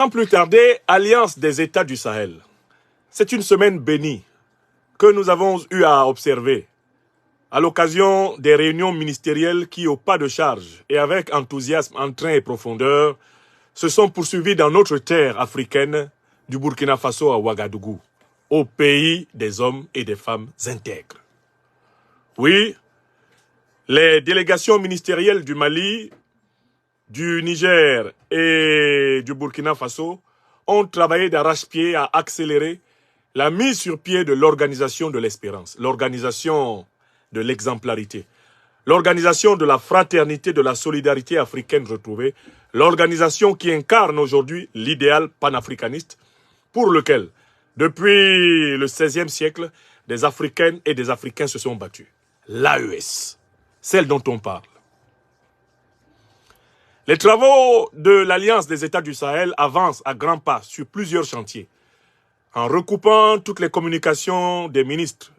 Sans plus tarder, Alliance des États du Sahel. C'est une semaine bénie que nous avons eu à observer à l'occasion des réunions ministérielles qui, au pas de charge et avec enthousiasme, entrain et profondeur, se sont poursuivies dans notre terre africaine du Burkina Faso à Ouagadougou, au pays des hommes et des femmes intègres. Oui, les délégations ministérielles du Mali, du Niger et du Burkina Faso ont travaillé d'arrache-pied à accélérer la mise sur pied de l'organisation de l'espérance, l'organisation de l'exemplarité, l'organisation de la fraternité, de la solidarité africaine retrouvée, l'organisation qui incarne aujourd'hui l'idéal panafricaniste pour lequel, depuis le XVIe siècle, des Africaines et des Africains se sont battus. L'AES, celle dont on parle. Les travaux de l'Alliance des États du Sahel avancent à grands pas sur plusieurs chantiers, en recoupant toutes les communications des ministres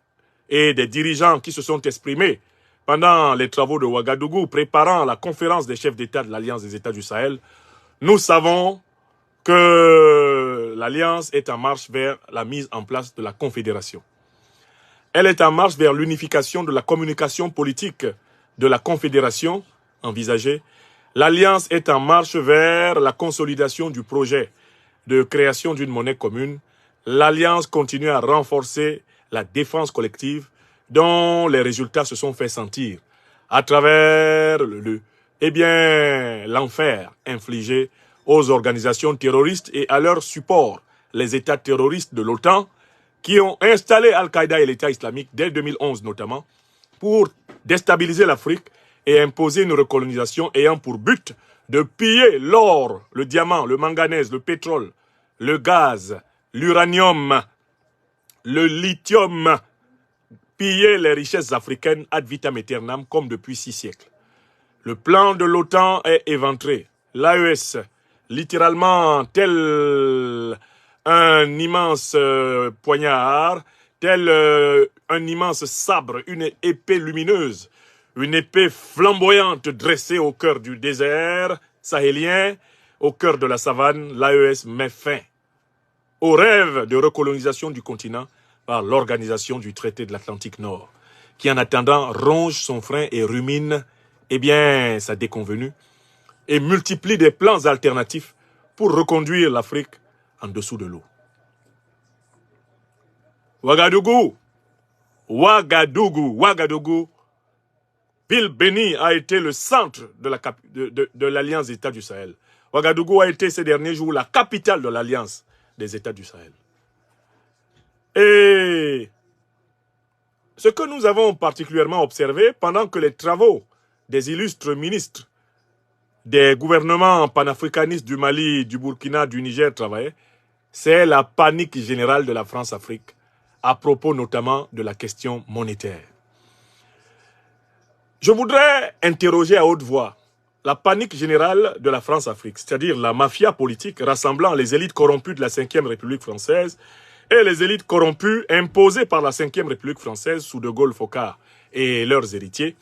et des dirigeants qui se sont exprimés pendant les travaux de Ouagadougou, préparant la conférence des chefs d'État de l'Alliance des États du Sahel. Nous savons que l'Alliance est en marche vers la mise en place de la Confédération. Elle est en marche vers l'unification de la communication politique de la Confédération envisagée. L'Alliance est en marche vers la consolidation du projet de création d'une monnaie commune. L'Alliance continue à renforcer la défense collective dont les résultats se sont fait sentir à travers l'enfer infligé aux organisations terroristes et à leur support, les États terroristes de l'OTAN qui ont installé Al-Qaïda et l'État islamique dès 2011 notamment pour déstabiliser l'Afrique et imposer une recolonisation ayant pour but de piller l'or, le diamant, le manganèse, le pétrole, le gaz, l'uranium, le lithium, piller les richesses africaines ad vitam aeternam comme depuis 6 siècles. Le plan de l'OTAN est éventré. L'AES, littéralement tel un immense poignard, tel un immense sabre, une épée lumineuse, une épée flamboyante dressée au cœur du désert sahélien, au cœur de la savane, l'AES met fin au rêve de recolonisation du continent par l'organisation du traité de l'Atlantique Nord, qui en attendant ronge son frein et rumine sa déconvenue, et multiplie des plans alternatifs pour reconduire l'Afrique en dessous de l'eau. Ouagadougou, ville bénie a été le centre de l'Alliance des États du Sahel. Ouagadougou a été ces derniers jours la capitale de l'Alliance des États du Sahel. Et ce que nous avons particulièrement observé pendant que les travaux des illustres ministres des gouvernements panafricanistes du Mali, du Burkina, du Niger travaillaient, c'est la panique générale de la France-Afrique à propos notamment de la question monétaire. Je voudrais interroger à haute voix la panique générale de la France-Afrique, c'est-à-dire la mafia politique rassemblant les élites corrompues de la Ve République française et les élites corrompues imposées par la Ve République française sous De Gaulle-Foccart et leurs héritiers,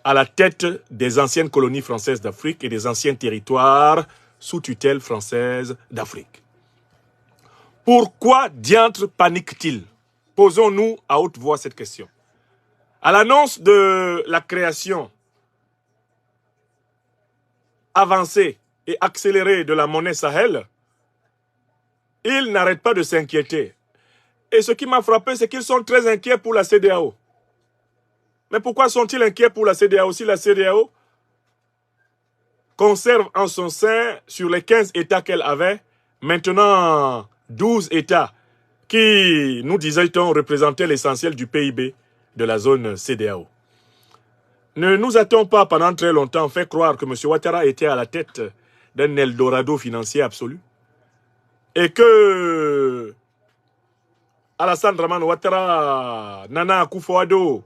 à la tête des anciennes colonies françaises d'Afrique et des anciens territoires sous tutelle française d'Afrique. Pourquoi diantre panique-t-il? Posons-nous à haute voix cette question. À l'annonce de la création avancée et accélérée de la monnaie Sahel, ils n'arrêtent pas de s'inquiéter. Et ce qui m'a frappé, c'est qu'ils sont très inquiets pour la CEDEAO. Mais pourquoi sont-ils inquiets pour la CEDEAO si la CEDEAO conserve en son sein, sur les 15 États qu'elle avait, maintenant 12 États qui, nous disait-on, représentaient l'essentiel du PIB de la zone CEDEAO. Ne nous a-t-on pas pendant très longtemps fait croire que M. Ouattara était à la tête d'un Eldorado financier absolu et que Alassane Dramane Ouattara, Nana Akufo-Addo,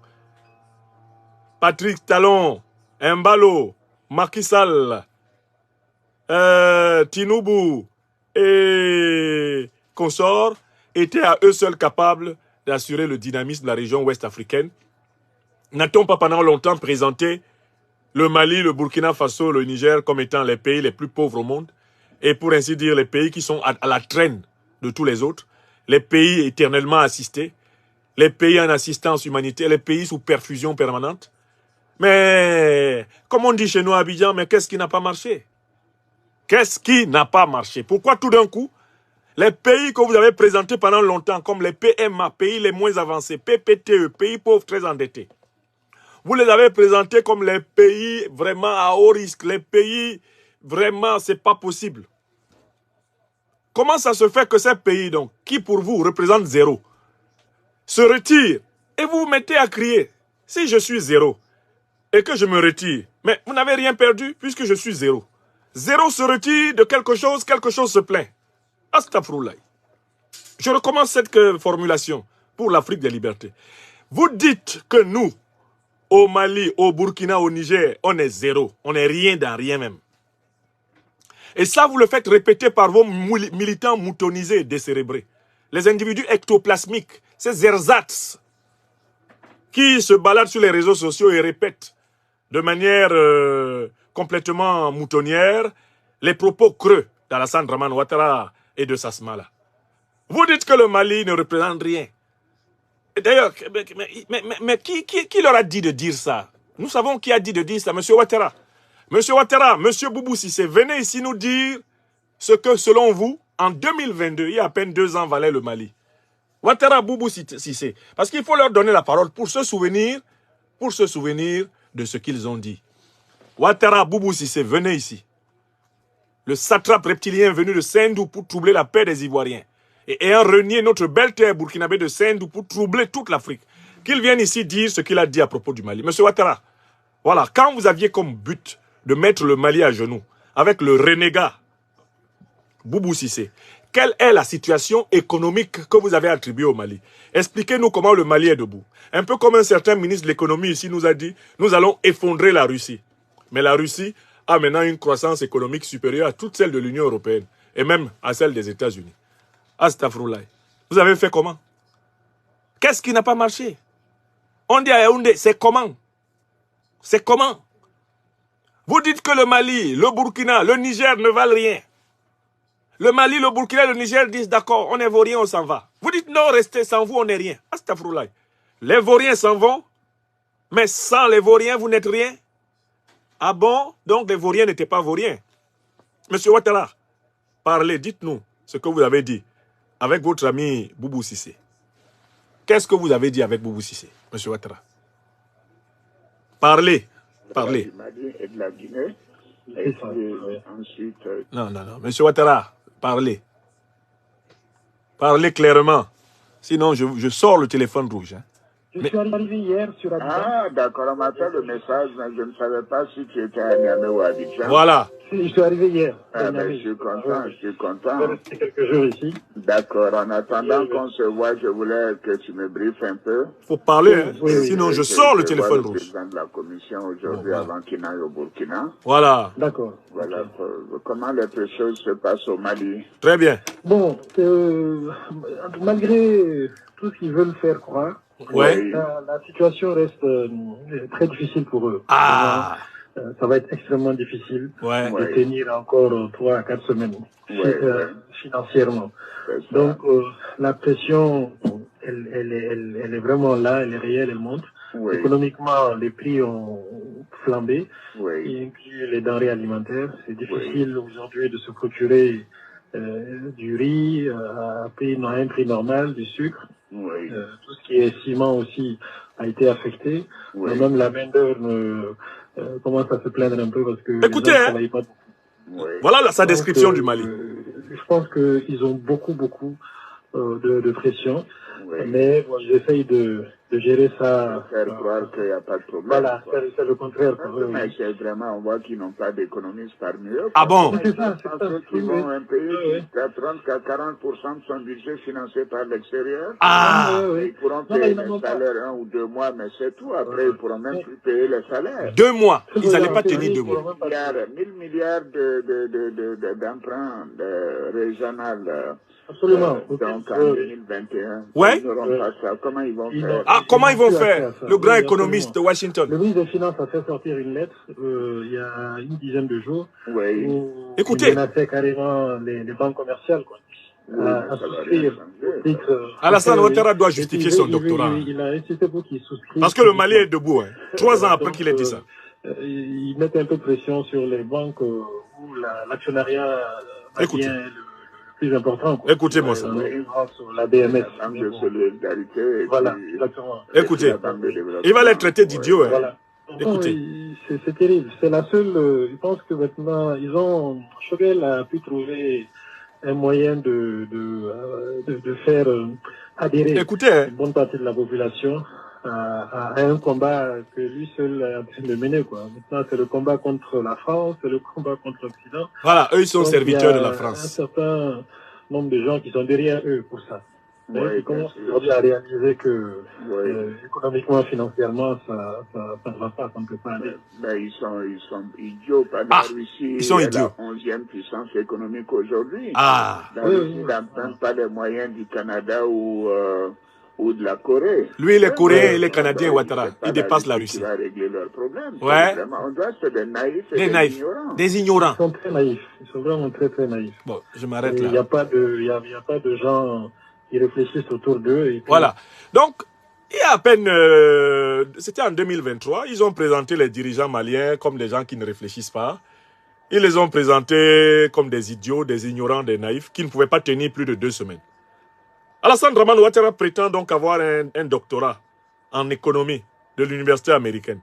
Patrick Talon, Mbalo, Macky Sall, Tinubu et consorts étaient à eux seuls capables d'assurer le dynamisme de la région ouest africaine? N'a-t-on pas pendant longtemps présenté le Mali, le Burkina Faso, le Niger comme étant les pays les plus pauvres au monde? et pour ainsi dire les pays qui sont à la traîne de tous les autres, les pays éternellement assistés, les pays en assistance humanitaire, les pays sous perfusion permanente. Mais, comme on dit chez nous à Abidjan, mais qu'est-ce qui n'a pas marché? Qu'est-ce qui n'a pas marché? Pourquoi tout d'un coup, les pays que vous avez présentés pendant longtemps, comme les PMA, pays les moins avancés, PPTE, pays pauvres très endettés, vous les avez présentés comme les pays vraiment à haut risque, les pays vraiment, c'est pas possible. Comment ça se fait que ces pays, donc, qui pour vous représentent zéro, se retirent et vous vous mettez à crier? Si je suis zéro et que je me retire, mais vous n'avez rien perdu puisque je suis zéro. Zéro se retire de quelque chose se plaint. Astafroulaye. Je recommence cette formulation pour l'Afrique des libertés. Vous dites que nous, au Mali, au Burkina, au Niger, on est zéro. On n'est rien dans rien même. Et ça, vous le faites répéter par vos militants moutonisés, décérébrés. Les individus ectoplasmiques, ces ersatz, qui se baladent sur les réseaux sociaux et répètent de manière complètement moutonnière les propos creux d'Alassane Draman Ouattara et de Sasmala. Vous dites que le Mali ne représente rien. D'ailleurs, mais qui leur a dit de dire ça? Nous savons qui a dit de dire ça, M. Ouattara. M. Ouattara, M. Boubou Sissé, venez ici nous dire ce que, selon vous, en 2022, il y a à peine 2 ans, valait le Mali. Ouattara, Boubou Sissé. Parce qu'il faut leur donner la parole pour se souvenir de ce qu'ils ont dit. Ouattara, Boubou Sissé, venez ici. Le satrape reptilien venu de Sendou pour troubler la paix des Ivoiriens. Et ayant renié notre belle terre burkinabé de Sendou pour troubler toute l'Afrique. Qu'il vienne ici dire ce qu'il a dit à propos du Mali. Monsieur Ouattara, voilà, quand vous aviez comme but de mettre le Mali à genoux, avec le renégat Boubou Sissé, quelle est la situation économique que vous avez attribuée au Mali? Expliquez-nous comment le Mali est debout. Un peu comme un certain ministre de l'économie ici nous a dit, nous allons effondrer la Russie. Mais la Russie a maintenant une croissance économique supérieure à toute celle de l'Union européenne et même à celle des États-Unis. Astafroulaye. Vous avez fait comment? Qu'est-ce qui n'a pas marché? On dit à Yaoundé, c'est comment? C'est comment? Vous dites que le Mali, le Burkina, le Niger ne valent rien. Le Mali, le Burkina et le Niger disent d'accord, on est vaurien, on s'en va. Vous dites non, restez, sans vous, on n'est rien. Astafroulaye. Les vauriens s'en vont, mais sans les vauriens, vous n'êtes rien. Ah bon? Donc les vauriens n'étaient pas vauriens. Monsieur Ouattara, parlez, dites-nous ce que vous avez dit avec votre ami Boubou Sissé. Qu'est-ce que vous avez dit avec Boubou Sissé, monsieur Ouattara? Parlez, parlez. Du Mali et de la Guinée. Et ensuite... Non, monsieur Ouattara, parlez. Parlez clairement. Sinon, je sors le téléphone rouge. Hein. Je suis arrivé hier sur Abidjan. Ah, d'accord, on m'a fait le message, mais je ne savais pas si tu étais à Niamey ou à Abidjan. Voilà. Je suis arrivé hier. Ah, ben, je suis content, je suis content. Je vais rester quelques jours ici. D'accord, en attendant qu'on se voit, je voulais que tu me briefes un peu. Faut parler, hein. Oui, oui. Sinon je sors le téléphone rouge. rouge. Je président de la commission aujourd'hui avant qu'il n'aille au Burkina. Voilà. D'accord. Voilà, comment les choses se passent au Mali. Très bien. Bon, malgré tout ce qu'ils veulent faire croire, Ouais. la situation reste très difficile pour eux. Ah. Ça va être extrêmement difficile Ouais. de tenir encore 3 à 4 semaines financièrement. Donc la pression, elle est vraiment là, elle est réelle, elle monte. Oui. Économiquement, les prix ont flambé, Oui. y inclut les denrées alimentaires. C'est difficile aujourd'hui de se procurer du riz à un prix normal, du sucre. Oui. Tout ce qui est ciment aussi a été affecté. Oui. Même la main-d'œuvre commence à se plaindre un peu parce que Écoutez, les gens hein. ne travaillent pas beaucoup. Oui. Voilà sa description Donc, du Mali. Je pense qu'ils ont beaucoup de pression, Oui. mais bon, ils essayent de gérer ça. Faire croire qu'il n'y a pas de problème. Voilà, quoi. c'est le contraire. Mais c'est vraiment, on voit qu'ils n'ont pas d'économistes parmi eux. Ah bon? C'est ça, c'est ça. Ceux qui vont un pays Oui. qui a 30 à 40% de son budget financé par l'extérieur. Ah. Ils pourront payer les salaires 1 ou 2 mois, mais c'est tout. Après, ils pourront même plus payer les salaires. 2 mois. Ils n'allaient pas tenir 2 mois. 1000 milliards d'emprunts régionaux. Absolument. Donc en 2021, Ouais. ils n'auront pas ça. Comment ils vont faire? Ah, comment ils vont plus accès faire? à ça. Le grand Oui, économiste de absolument. Washington. Le ministre des Finances a fait sortir une lettre il y a une dizaine de jours Oui. où il Écoutez, menaçait carrément les banques commerciales quoi, Oui, mais à ça va rien souscrire au changer. titre Alassane français. Ouattara doit Et puis justifier son doctorat. il a insisté pour qu'il souscrive Parce que le Mali physiquement. est debout. 3 ans après Donc, qu'il ait dit ça. ils mettent un peu de pression sur les banques où l'actionnariat Écoutez. malien est le plus important. Écoutez-moi ça. Oui. La BMS. La Banque de solidarité. Voilà, Puis, exactement. Écoutez, la Banque de développement. il va les traiter d'idiots. Hein. Voilà. Écoutez. C'est terrible. C'est la seule. Je pense que maintenant, Choguel a pu trouver un moyen de faire adhérer Écoutez, hein. une bonne partie de la population à un combat que lui seul est en train de mener. Maintenant, c'est le combat contre la France, c'est le combat contre l'Occident. Voilà, eux, ils sont Donc, serviteurs de la un France. certain nombre de gens qui sont derrière eux pour ça. Oui, Qui commencent aujourd'hui à réaliser que oui. économiquement, financièrement, ça ne va pas, ça ne peut pas aller. Mais ils sont idiots. La Russie ils sont est idiots. la 11e puissance économique aujourd'hui. Ah. La Russie n'a même pas les moyens du Canada ou de la Corée. Lui, il est coréen, il est canadien, Ouattara. Il dépasse la Russie. Qui va régler leurs problèmes. Ouais. On doit être des naïfs et Des des naïfs. ignorants. Des ignorants. Ils sont très naïfs. Ils sont vraiment très, très naïfs. Bon, je m'arrête Il là. n'y a pas de gens qui réfléchissent autour d'eux. Voilà. Donc, il y a à peine, c'était en 2023, ils ont présenté les dirigeants maliens comme des gens qui ne réfléchissent pas. Ils les ont présentés comme des idiots, des ignorants, des naïfs, qui ne pouvaient pas tenir plus de 2 semaines. Alassane Draman Ouattara prétend donc avoir un doctorat en économie de l'université américaine.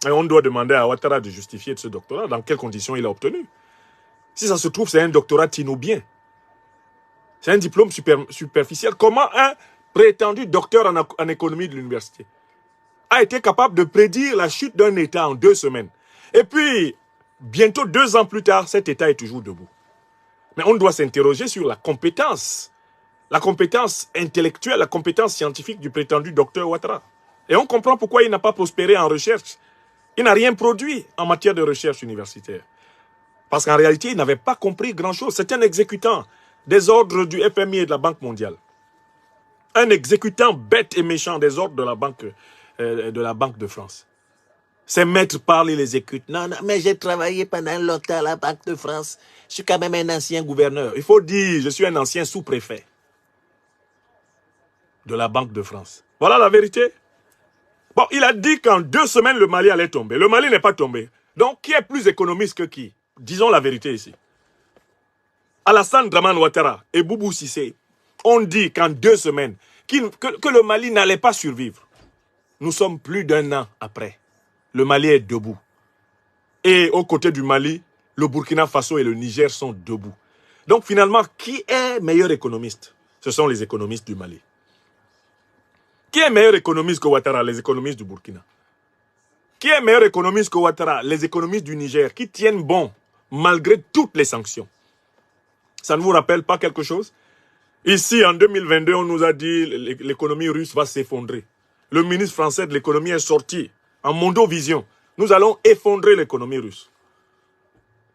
Et on doit demander à Ouattara de justifier de ce doctorat, dans quelles conditions il a obtenu. Si ça se trouve, c'est un doctorat tinobien. C'est un diplôme superficiel. Comment un prétendu docteur en économie de l'université a été capable de prédire la chute d'un État en 2 semaines? Et puis, bientôt 2 ans plus tard, cet État est toujours debout. Mais on doit s'interroger sur la compétence intellectuelle, la compétence scientifique du prétendu docteur Ouattara. Et on comprend pourquoi il n'a pas prospéré en recherche. Il n'a rien produit en matière de recherche universitaire. Parce qu'en réalité, il n'avait pas compris grand-chose. C'est un exécutant des ordres du FMI et de la Banque mondiale. Un exécutant bête et méchant des ordres de la Banque de France. Ses maîtres parlent, il les écoute. Non, mais j'ai travaillé pendant longtemps à la Banque de France. Je suis quand même un ancien gouverneur. Il faut dire, je suis un ancien sous-préfet de la Banque de France. Voilà la vérité. Bon, il a dit qu'en 2 semaines, le Mali allait tomber. Le Mali n'est pas tombé. Donc, qui est plus économiste que qui? Disons la vérité ici. Alassane Draman Ouattara et Boubou Cissé ont dit qu'en 2 semaines, que le Mali n'allait pas survivre. Nous sommes plus d'1 an après. Le Mali est debout. Et aux côtés du Mali, le Burkina Faso et le Niger sont debout. Donc finalement, qui est meilleur économiste? Ce sont les économistes du Mali. Qui est meilleur économiste que Ouattara? Les économistes du Burkina. Qui est meilleur économiste que Ouattara? Les économistes du Niger, qui tiennent bon malgré toutes les sanctions. Ça ne vous rappelle pas quelque chose? Ici, en 2022, on nous a dit que l'économie russe va s'effondrer. Le ministre français de l'économie est sorti en mondovision. Nous allons effondrer l'économie russe.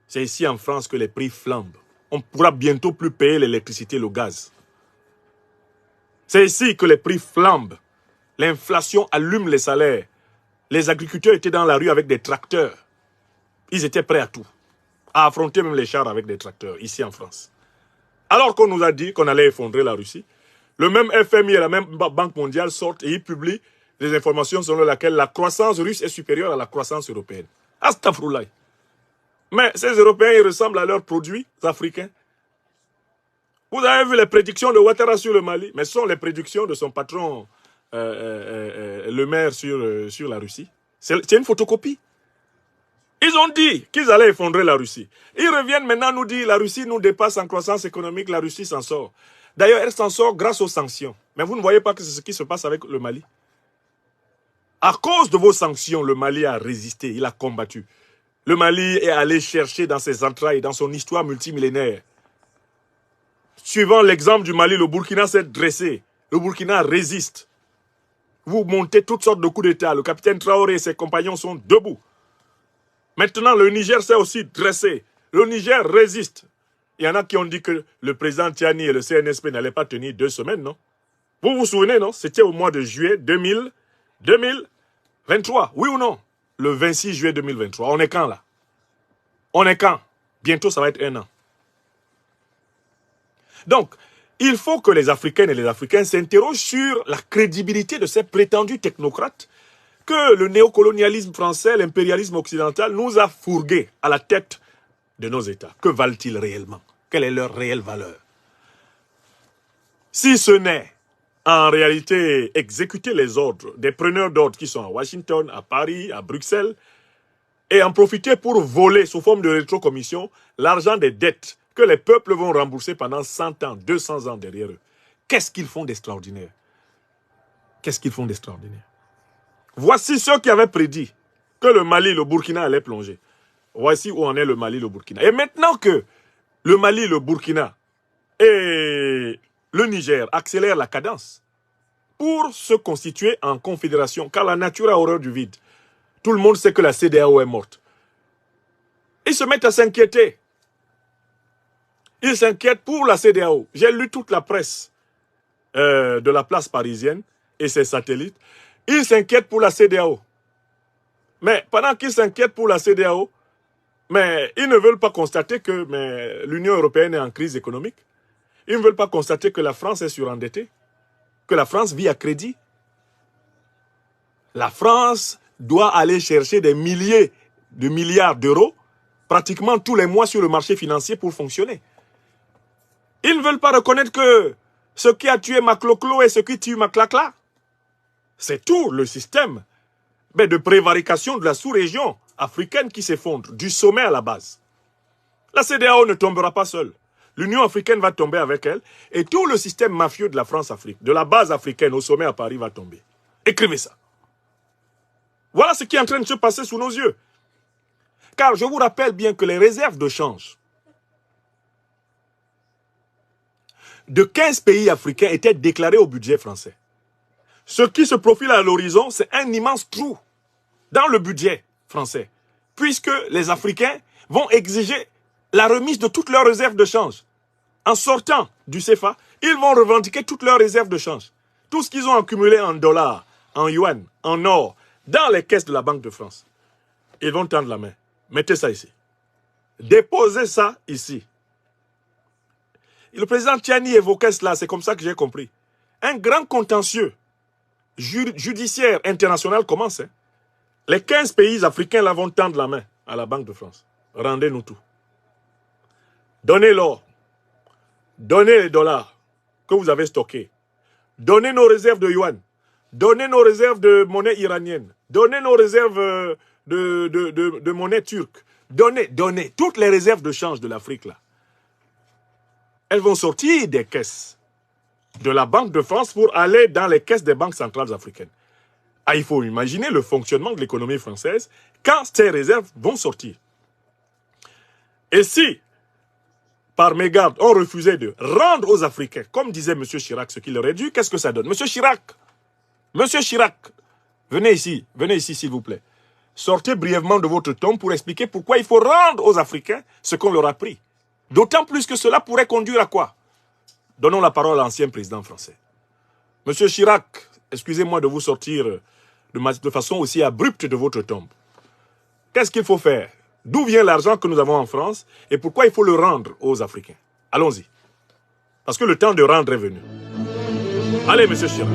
C'est ici en France que les prix flambent. On ne pourra bientôt plus payer l'électricité et le gaz. C'est ici que les prix flambent. L'inflation allume les salaires. Les agriculteurs étaient dans la rue avec des tracteurs. Ils étaient prêts à tout. À affronter même les chars avec des tracteurs, ici en France. Alors qu'on nous a dit qu'on allait effondrer la Russie, le même FMI et la même Banque mondiale sortent et ils publient des informations selon lesquelles la croissance russe est supérieure à la croissance européenne. Astafroulaye. Mais ces Européens, ils ressemblent à leurs produits africains. Vous avez vu les prédictions de Ouattara sur le Mali, mais ce sont les prédictions de son patron, le maire sur la Russie. C'est une photocopie. Ils ont dit qu'ils allaient effondrer la Russie. Ils reviennent maintenant nous dire que la Russie nous dépasse en croissance économique, la Russie s'en sort. D'ailleurs, elle s'en sort grâce aux sanctions. Mais vous ne voyez pas que c'est ce qui se passe avec le Mali. À cause de vos sanctions, le Mali a résisté, il a combattu. Le Mali est allé chercher dans ses entrailles, dans son histoire multimillénaire. Suivant l'exemple du Mali, le Burkina s'est dressé. Le Burkina résiste. Vous montez toutes sortes de coups d'État. Le capitaine Traoré et ses compagnons sont debout. Maintenant, le Niger s'est aussi dressé. Le Niger résiste. Il y en a qui ont dit que le président Tiani et le CNSP n'allaient pas tenir 2 semaines, non? Vous vous souvenez, non? C'était au mois de juillet 2000. 2023, oui ou non? Le 26 juillet 2023, on est quand là? On est quand? Bientôt, ça va être 1 an. Donc, il faut que les Africaines et les Africains s'interrogent sur la crédibilité de ces prétendus technocrates que le néocolonialisme français, l'impérialisme occidental nous a fourgués à la tête de nos États. Que valent-ils réellement? Quelle est leur réelle valeur? Si ce n'est en réalité exécuter les ordres des preneurs d'ordre qui sont à Washington, à Paris, à Bruxelles, et en profiter pour voler sous forme de rétrocommission l'argent des dettes que les peuples vont rembourser pendant 100 ans, 200 ans derrière eux. Qu'est-ce qu'ils font d'extraordinaire? Qu'est-ce qu'ils font d'extraordinaire? Voici ceux qui avaient prédit que le Mali, le Burkina allaient plonger. Voici où en est le Mali, le Burkina. Et maintenant que le Mali, le Burkina et le Niger accélèrent la cadence pour se constituer en confédération, car la nature a horreur du vide. Tout le monde sait que la CEDEAO est morte. Ils se mettent à s'inquiéter. Ils s'inquiètent pour la CEDEAO. J'ai lu toute la presse de la place parisienne et ses satellites. Ils s'inquiètent pour la CEDEAO. Mais pendant qu'ils s'inquiètent pour la CEDEAO, mais ils ne veulent pas constater que l'Union européenne est en crise économique. Ils ne veulent pas constater que la France est surendettée, que la France vit à crédit. La France doit aller chercher des milliers de milliards d'euros pratiquement tous les mois sur le marché financier pour fonctionner. Ils ne veulent pas reconnaître que ce qui a tué Macloclo et ce qui tue Maclacla, c'est tout le système de prévarication de la sous-région africaine qui s'effondre, du sommet à la base. La CEDEAO ne tombera pas seule. L'Union africaine va tomber avec elle et tout le système mafieux de la France-Afrique, de la base africaine au sommet à Paris va tomber. Écrivez ça. Voilà ce qui est en train de se passer sous nos yeux. Car je vous rappelle bien que les réserves de change de 15 pays africains étaient déclarées au budget français. Ce qui se profile à l'horizon, c'est un immense trou dans le budget français, puisque les Africains vont exiger la remise de toutes leurs réserves de change. En sortant du CFA, ils vont revendiquer toutes leurs réserves de change. Tout ce qu'ils ont accumulé en dollars, en yuan, en or, dans les caisses de la Banque de France. Ils vont tendre la main. Mettez ça ici. Déposez ça ici. Et le président Tiani évoquait cela, c'est comme ça que j'ai compris. Un grand contentieux judiciaire international commence. Hein. Les 15 pays africains là vont tendre la main à la Banque de France. Rendez-nous tout. Donnez l'or. Donnez les dollars que vous avez stockés. Donnez nos réserves de yuan. Donnez nos réserves de monnaie iranienne. Donnez nos réserves de monnaie turque. Donnez toutes les réserves de change de l'Afrique là. Elles vont sortir des caisses de la Banque de France pour aller dans les caisses des banques centrales africaines. Ah, il faut imaginer le fonctionnement de l'économie française quand ces réserves vont sortir. Et si, par mégarde, on refusait de rendre aux Africains, comme disait M. Chirac, ce qu'il aurait dû, qu'est-ce que ça donne? Monsieur Chirac, venez ici s'il vous plaît. Sortez brièvement de votre tombe pour expliquer pourquoi il faut rendre aux Africains ce qu'on leur a pris. D'autant plus que cela pourrait conduire à quoi? Donnons la parole à l'ancien président français. Monsieur Chirac, excusez-moi de vous sortir de façon aussi abrupte de votre tombe. Qu'est-ce qu'il faut faire? D'où vient l'argent que nous avons en France et pourquoi il faut le rendre aux Africains? Allons-y. Parce que le temps de rendre est venu. Allez, monsieur Chirac.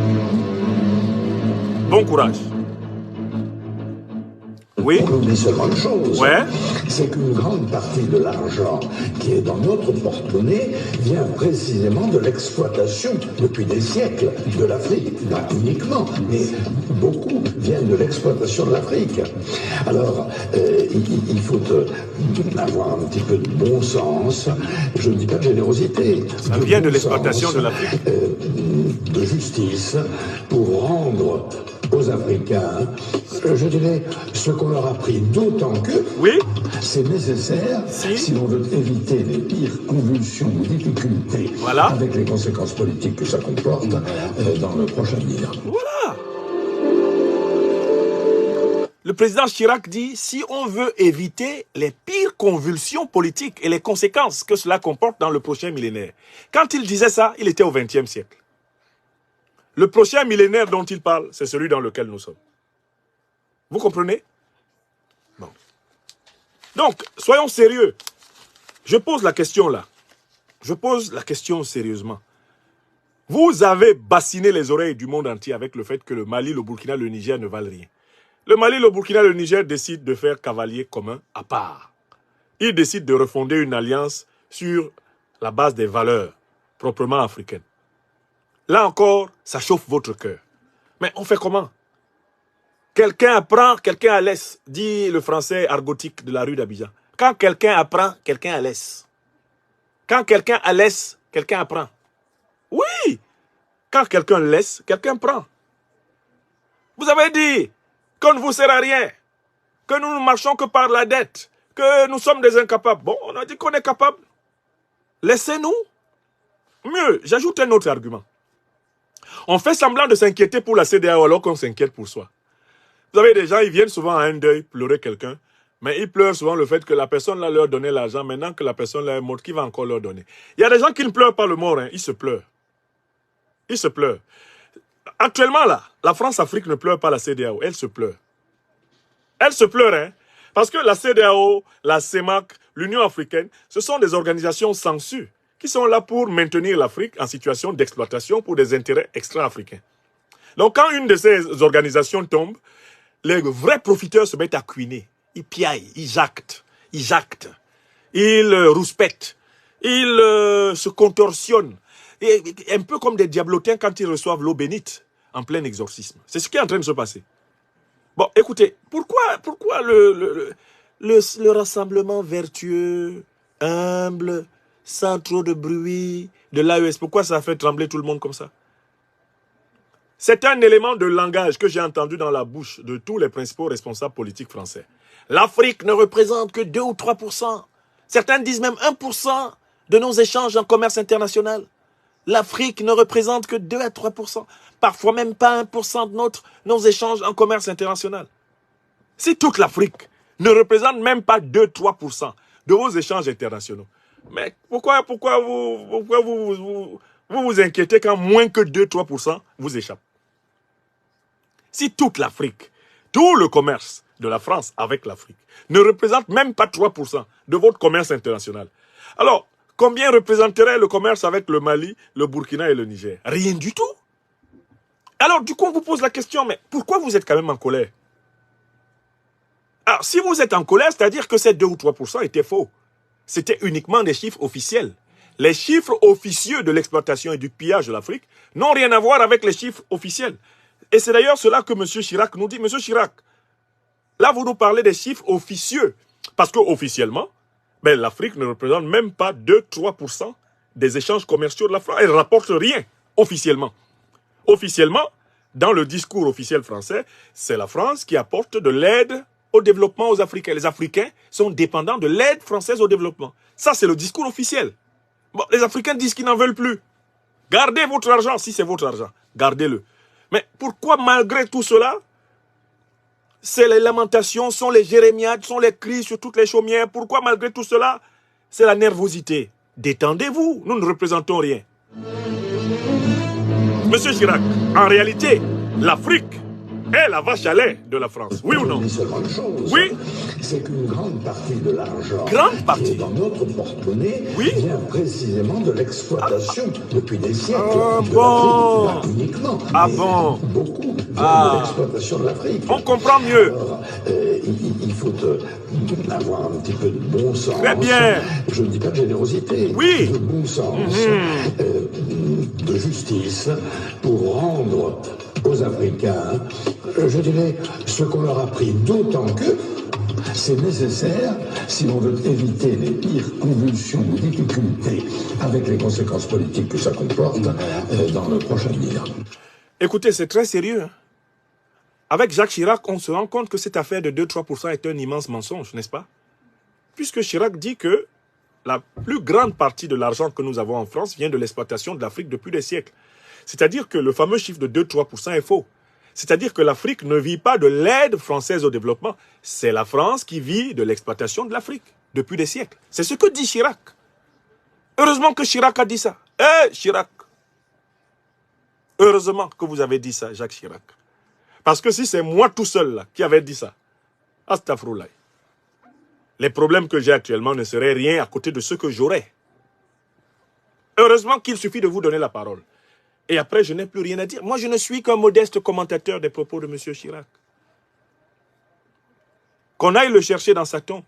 Bon courage. Oui. On oublie seulement une chose, ouais. C'est qu'une grande partie de l'argent qui est dans notre porte-monnaie vient précisément de l'exploitation depuis des siècles de l'Afrique. Pas uniquement, mais beaucoup viennent de l'exploitation de l'Afrique. Alors, il faut avoir un petit peu de bon sens, je ne dis pas de générosité. Ça vient de l'exploitation de l'Afrique. De justice pour rendre aux Africains, je dirais, ce qu'on leur a pris, d'autant que oui, c'est nécessaire si l'on veut éviter les pires convulsions ou difficultés avec les conséquences politiques que ça comporte dans le prochain avenir. Voilà. Le président Chirac dit, si on veut éviter les pires convulsions politiques et les conséquences que cela comporte dans le prochain millénaire. Quand il disait ça, il était au XXe siècle. Le prochain millénaire dont il parle, c'est celui dans lequel nous sommes. Vous comprenez? Bon. Donc, soyons sérieux. Je pose la question là. Je pose la question sérieusement. Vous avez bassiné les oreilles du monde entier avec le fait que le Mali, le Burkina, le Niger ne valent rien. Le Mali, le Burkina, le Niger décident de faire cavalier commun à part. Ils décident de refonder une alliance sur la base des valeurs proprement africaines. Là encore, ça chauffe votre cœur. Mais on fait comment? Quelqu'un apprend, quelqu'un laisse, dit le français argotique de la rue d'Abidjan. Quand quelqu'un apprend, quelqu'un laisse. Quand quelqu'un laisse, quelqu'un apprend. Oui! Quand quelqu'un laisse, quelqu'un prend. Vous avez dit qu'on ne vous sert à rien, que nous ne marchons que par la dette, que nous sommes des incapables. Bon, on a dit qu'on est capable. Laissez-nous. Mieux, j'ajoute un autre argument. On fait semblant de s'inquiéter pour la CEDEAO alors qu'on s'inquiète pour soi. Vous savez, des gens, ils viennent souvent à un deuil pleurer quelqu'un, mais ils pleurent souvent le fait que la personne là leur donnait l'argent, maintenant que la personne là est morte, qui va encore leur donner? Il y a des gens qui ne pleurent pas le mort, hein, ils se pleurent. Ils se pleurent. Actuellement là, la France-Afrique ne pleure pas la CEDEAO, elle se pleure. Elle se pleure, hein, parce que la CEDEAO, la CEMAC, l'Union africaine, ce sont des organisations sensues qui sont là pour maintenir l'Afrique en situation d'exploitation pour des intérêts extra-africains. Donc quand une de ces organisations tombe, les vrais profiteurs se mettent à cuiner. Ils piaillent, ils jactent, ils rouspètent, ils se contorsionnent. Et, un peu comme des diablotins quand ils reçoivent l'eau bénite en plein exorcisme. C'est ce qui est en train de se passer. Bon, écoutez, pourquoi le rassemblement vertueux, humble, sans trop de bruit de l'AES, pourquoi ça fait trembler tout le monde comme ça? C'est un élément de langage que j'ai entendu dans la bouche de tous les principaux responsables politiques français. L'Afrique ne représente que 2 ou 3%. Certains disent même 1% de nos échanges en commerce international. L'Afrique ne représente que 2 à 3%. Parfois même pas 1% de nos échanges en commerce international. Si toute l'Afrique ne représente même pas 2-3% de vos échanges internationaux, mais pourquoi vous vous inquiétez quand moins que 2-3% vous échappe? Si toute l'Afrique, tout le commerce de la France avec l'Afrique ne représente même pas 3% de votre commerce international, alors combien représenterait le commerce avec le Mali, le Burkina et le Niger? Rien du tout. Alors du coup on vous pose la question, mais pourquoi vous êtes quand même en colère? Alors si vous êtes en colère, c'est-à-dire que ces 2 ou 3% étaient faux. C'était uniquement des chiffres officiels. Les chiffres officieux de l'exploitation et du pillage de l'Afrique n'ont rien à voir avec les chiffres officiels. Et c'est d'ailleurs cela que M. Chirac nous dit. M. Chirac, là vous nous parlez des chiffres officieux. Parce qu'officiellement, ben, l'Afrique ne représente même pas 2-3% des échanges commerciaux de la France. Elle ne rapporte rien officiellement. Officiellement, dans le discours officiel français, c'est la France qui apporte de l'aide au développement aux Africains. Les Africains sont dépendants de l'aide française au développement. Ça, c'est le discours officiel. Bon, les Africains disent qu'ils n'en veulent plus. Gardez votre argent, si c'est votre argent. Gardez-le. Mais pourquoi, malgré tout cela, c'est les lamentations, sont les jérémiades, sont les cris sur toutes les chaumières? Pourquoi, malgré tout cela, c'est la nervosité? Détendez-vous, nous ne représentons rien. Monsieur Chirac, en réalité, l'Afrique est la vache à lait de la France. Oui ou non? Oui. C'est qu'une grande partie de l'argent qui est dans notre porte-monnaie vient précisément de l'exploitation depuis des siècles de l'Afrique, pas uniquement, mais beaucoup de l'exploitation de l'Afrique. On comprend mieux. Alors, il faut avoir un petit peu de bon sens. Très bien. Je ne dis pas de générosité, de bon sens, de justice pour rendre aux Africains, je dirais, ce qu'on leur a pris, d'autant que c'est nécessaire si on veut éviter les pires convulsions ou difficultés avec les conséquences politiques que ça comporte dans le prochain avenir. Écoutez, c'est très sérieux. Hein? Avec Jacques Chirac, on se rend compte que cette affaire de 2-3% est un immense mensonge, n'est-ce pas? Puisque Chirac dit que la plus grande partie de l'argent que nous avons en France vient de l'exploitation de l'Afrique depuis des siècles. C'est-à-dire que le fameux chiffre de 2-3% est faux. C'est-à-dire que l'Afrique ne vit pas de l'aide française au développement. C'est la France qui vit de l'exploitation de l'Afrique depuis des siècles. C'est ce que dit Chirac. Heureusement que Chirac a dit ça. Chirac, Heureusement que vous avez dit ça, Jacques Chirac. Parce que si c'est moi tout seul là, qui avait dit ça, astafroulaye, les problèmes que j'ai actuellement ne seraient rien à côté de ceux que j'aurais. Heureusement qu'il suffit de vous donner la parole. Et après, je n'ai plus rien à dire. Moi, je ne suis qu'un modeste commentateur des propos de M. Chirac. Qu'on aille le chercher dans sa tombe.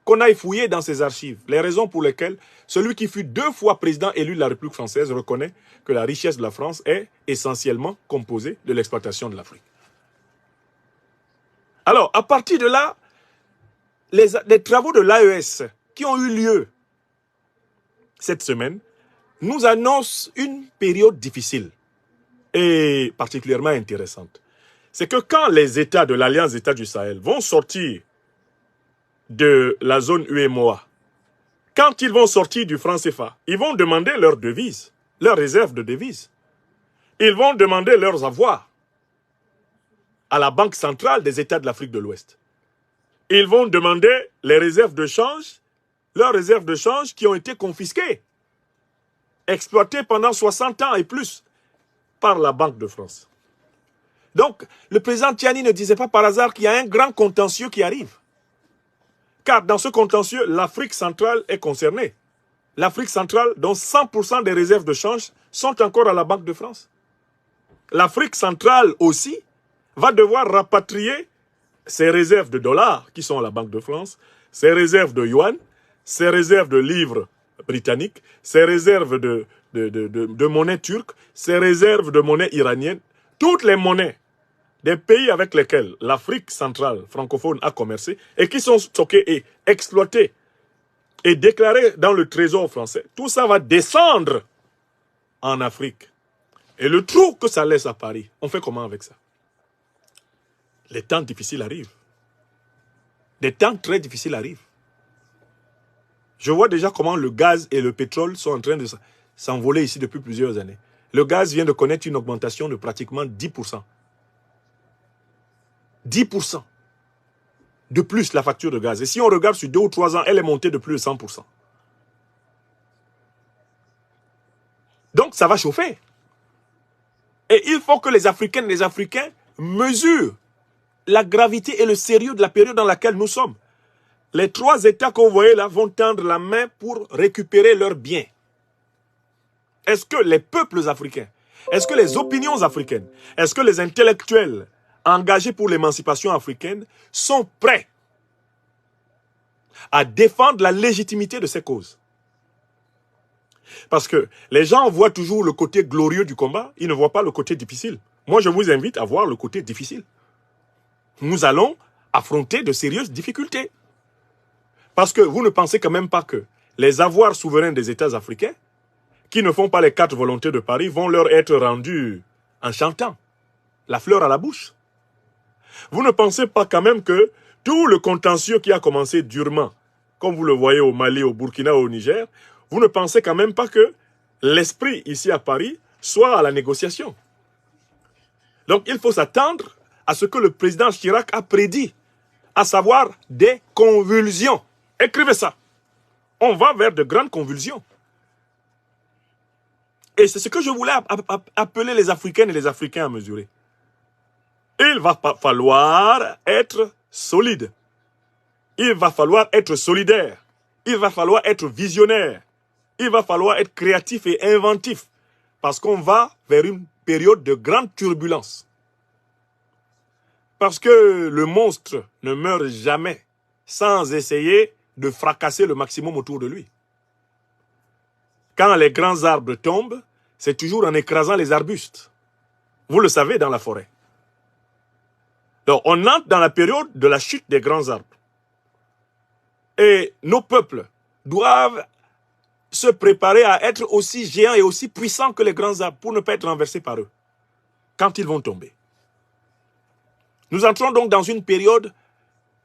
Qu'on aille fouiller dans ses archives. Les raisons pour lesquelles celui qui fut 2 fois président élu de la République française reconnaît que la richesse de la France est essentiellement composée de l'exploitation de l'Afrique. Alors, à partir de là, les travaux de l'AES qui ont eu lieu cette semaine nous annoncent une période difficile et particulièrement intéressante. C'est que quand les États de l'Alliance États du Sahel vont sortir de la zone UEMOA, quand ils vont sortir du franc CFA, ils vont demander leurs devises, leurs réserves de devises. Ils vont demander leurs avoirs à la Banque centrale des États de l'Afrique de l'Ouest. Ils vont demander les réserves de change, leurs réserves de change qui ont été confisquées, exploitées pendant 60 ans et plus par la Banque de France. Donc, le président Tiani ne disait pas par hasard qu'il y a un grand contentieux qui arrive. Car dans ce contentieux, l'Afrique centrale est concernée. L'Afrique centrale, dont 100% des réserves de change sont encore à la Banque de France. L'Afrique centrale aussi va devoir rapatrier ses réserves de dollars qui sont à la Banque de France, ses réserves de yuan, ses réserves de livres britanniques, ses réserves de monnaie turque, ses réserves de monnaie iranienne, toutes les monnaies des pays avec lesquels l'Afrique centrale francophone a commercé et qui sont stockées et exploitées et déclarées dans le trésor français, tout ça va descendre en Afrique. Et le trou que ça laisse à Paris, on fait comment avec ça? Les temps difficiles arrivent. Des temps très difficiles arrivent. Je vois déjà comment le gaz et le pétrole sont en train de s'envoler ici depuis plusieurs années. Le gaz vient de connaître une augmentation de pratiquement 10%. 10% de plus la facture de gaz. Et si on regarde sur 2 ou 3 ans, elle est montée de plus de 100%. Donc ça va chauffer. Et il faut que les Africaines et les Africains mesurent la gravité et le sérieux de la période dans laquelle nous sommes. Les 3 États que vous voyez là vont tendre la main pour récupérer leurs biens. Est-ce que les peuples africains, est-ce que les opinions africaines, est-ce que les intellectuels engagés pour l'émancipation africaine sont prêts à défendre la légitimité de ces causes? Parce que les gens voient toujours le côté glorieux du combat, ils ne voient pas le côté difficile. Moi, je vous invite à voir le côté difficile. Nous allons affronter de sérieuses difficultés. Parce que vous ne pensez quand même pas que les avoirs souverains des États africains, qui ne font pas les 4 volontés de Paris, vont leur être rendus en chantant, la fleur à la bouche. Vous ne pensez pas quand même que tout le contentieux qui a commencé durement, comme vous le voyez au Mali, au Burkina, au Niger, vous ne pensez quand même pas que l'esprit ici à Paris soit à la négociation. Donc il faut s'attendre à ce que le président Chirac a prédit, à savoir des convulsions. Écrivez ça. On va vers de grandes convulsions. Et c'est ce que je voulais appeler les Africaines et les Africains à mesurer. Il va falloir être solide. Il va falloir être solidaire. Il va falloir être visionnaire. Il va falloir être créatif et inventif. Parce qu'on va vers une période de grande turbulence. Parce que le monstre ne meurt jamais sans essayer de fracasser le maximum autour de lui. Quand les grands arbres tombent, c'est toujours en écrasant les arbustes. Vous le savez dans la forêt. Donc on entre dans la période de la chute des grands arbres. Et nos peuples doivent se préparer à être aussi géants et aussi puissants que les grands arbres pour ne pas être renversés par eux quand ils vont tomber. Nous entrons donc dans une période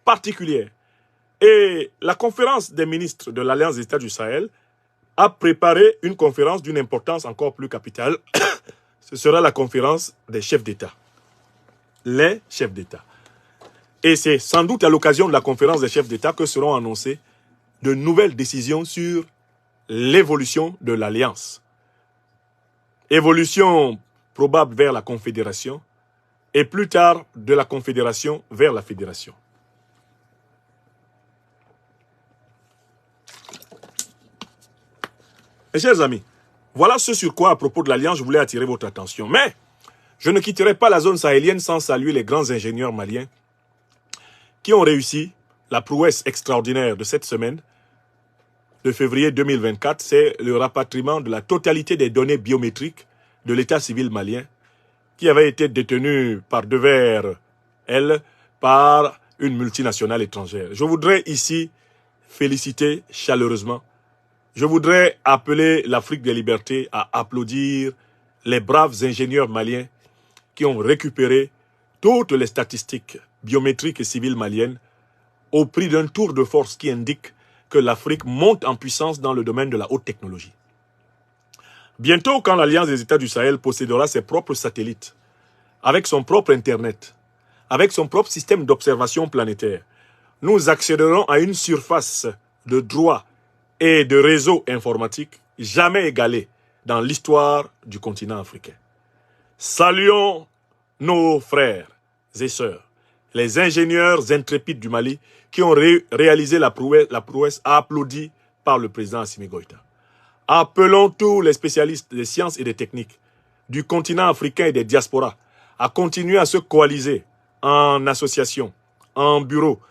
particulière. Et la conférence des ministres de l'Alliance des États du Sahel a préparé une conférence d'une importance encore plus capitale. Ce sera la conférence des chefs d'État. Les chefs d'État. Et c'est sans doute à l'occasion de la conférence des chefs d'État que seront annoncées de nouvelles décisions sur l'évolution de l'Alliance. Évolution probable vers la confédération, et plus tard de la confédération vers la fédération. Mes chers amis, voilà ce sur quoi, à propos de l'Alliance, je voulais attirer votre attention. Mais je ne quitterai pas la zone sahélienne sans saluer les grands ingénieurs maliens qui ont réussi la prouesse extraordinaire de cette semaine, de février 2024, c'est le rapatriement de la totalité des données biométriques de l'état civil malien qui avait été détenu par devers elle par une multinationale étrangère. Je voudrais ici féliciter chaleureusement. Je voudrais appeler l'Afrique des libertés à applaudir les braves ingénieurs maliens qui ont récupéré toutes les statistiques biométriques et civiles maliennes au prix d'un tour de force qui indique que l'Afrique monte en puissance dans le domaine de la haute technologie. Bientôt, quand l'Alliance des États du Sahel possédera ses propres satellites, avec son propre Internet, avec son propre système d'observation planétaire, nous accéderons à une surface de droits et de réseaux informatiques jamais égalée dans l'histoire du continent africain. Saluons nos frères et sœurs, les ingénieurs intrépides du Mali qui ont réalisé la prouesse applaudie par le président Assimi Goïta. Appelons tous les spécialistes des sciences et des techniques du continent africain et des diasporas à continuer à se coaliser en association, en bureau,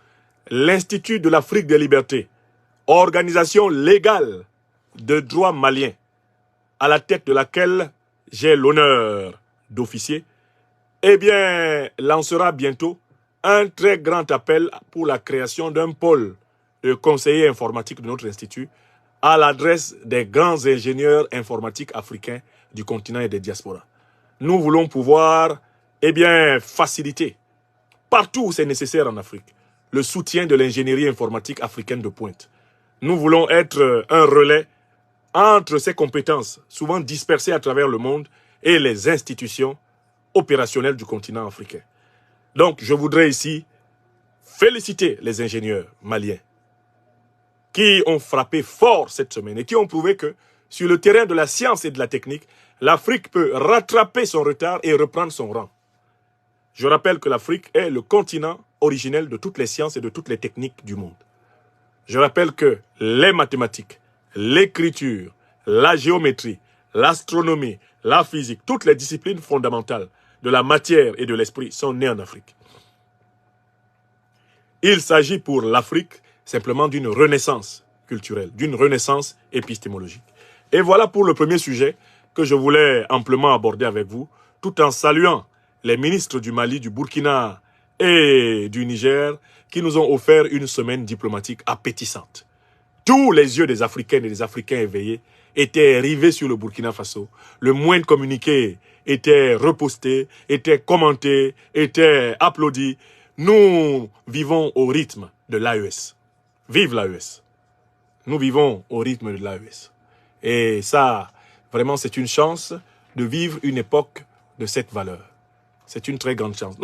l'Institut de l'Afrique des libertés, organisation légale de droit malien, à la tête de laquelle j'ai l'honneur d'officier, eh bien, lancera bientôt un très grand appel pour la création d'un pôle de conseillers informatiques de notre institut à l'adresse des grands ingénieurs informatiques africains du continent et des diasporas. Nous voulons pouvoir, eh bien, faciliter, partout où c'est nécessaire en Afrique, le soutien de l'ingénierie informatique africaine de pointe. Nous voulons être un relais entre ces compétences, souvent dispersées à travers le monde, et les institutions opérationnelles du continent africain. Donc, je voudrais ici féliciter les ingénieurs maliens qui ont frappé fort cette semaine et qui ont prouvé que, sur le terrain de la science et de la technique, l'Afrique peut rattraper son retard et reprendre son rang. Je rappelle que l'Afrique est le continent originel de toutes les sciences et de toutes les techniques du monde. Je rappelle que les mathématiques, l'écriture, la géométrie, l'astronomie, la physique, toutes les disciplines fondamentales de la matière et de l'esprit sont nées en Afrique. Il s'agit pour l'Afrique simplement d'une renaissance culturelle, d'une renaissance épistémologique. Et voilà pour le premier sujet que je voulais amplement aborder avec vous, tout en saluant les ministres du Mali, du Burkina et du Niger qui nous ont offert une semaine diplomatique appétissante. Tous les yeux des Africaines et des Africains éveillés étaient rivés sur le Burkina Faso. Le moindre communiqué était reposté, était commenté, était applaudi. Nous vivons au rythme de l'AES. Vive l'AES. Nous vivons au rythme de l'AES. Et ça, vraiment, c'est une chance de vivre une époque de cette valeur. C'est une très grande chance.